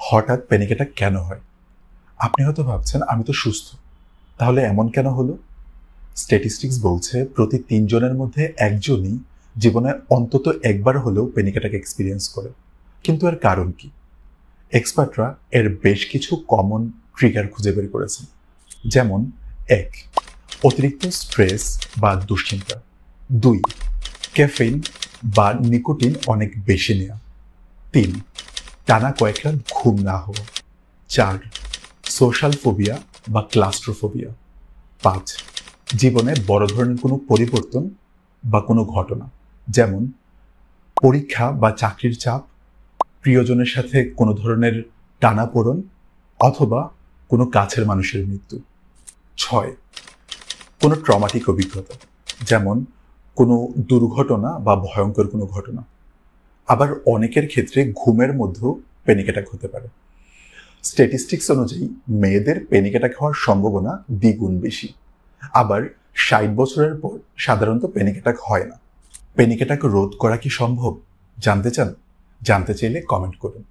হঠাৎ panic attack কেন হয়? আপনি হয়তো ভাবছেন আমি তো সুস্থ, তাহলে এমন কেন হলো? স্ট্যাটিস্টিক্স বলছে প্রতি ৩ জনের মধ্যে একজনই জীবনে অন্তত একবার হলেও প্যানিক অ্যাটাক এক্সপিরিয়েন্স করে। কিন্তু এর কারণ কি? এক্সপার্টরা এর বেশ কিছু কমন ট্রিগার খুঁজে বের করেছেন। যেমন ১. অতিরিক্ত স্ট্রেস বা দুশ্চিন্তা। ২. ক্যাফেইন বা নিকোটিন অনেক বেশি নেওয়া। ৩. টানা কয়েক রাত ঘুম না হওয়া। ৪. সোশ্যাল ফোবিয়া বা ক্লাস্ট্রোফোবিয়া। ৫. জীবনে বড় ধরনের কোনো পরিবর্তন বা কোনো ঘটনা, যেমন পরীক্ষা বা চাকরির চাপ, প্রিয়জনের সাথে কোনো ধরনের টানাপোড়েন অথবা কোনো কাছের মানুষের মৃত্যু। ৬. কোনো ট্রমাটিক অভিজ্ঞতা, যেমন কোনো দুর্ঘটনা বা ভয়ঙ্কর কোনো ঘটনা। আবার অনেকের ক্ষেত্রে ঘুমের মধ্যেও প্যানিক অ্যাটাক হতে পারে। স্ট্যাটিস্টিক্স অনুযায়ী মেয়েদের প্যানিক অ্যাটাক হওয়ার সম্ভাবনা দ্বিগুণ বেশি। আবার ৬০ বছরের পর সাধারণত প্যানিক অ্যাটাক হয় না। প্যানিক অ্যাটাক রোধ করা কি সম্ভব? জানতে চান? জানতে চাইলে কমেন্ট করুন।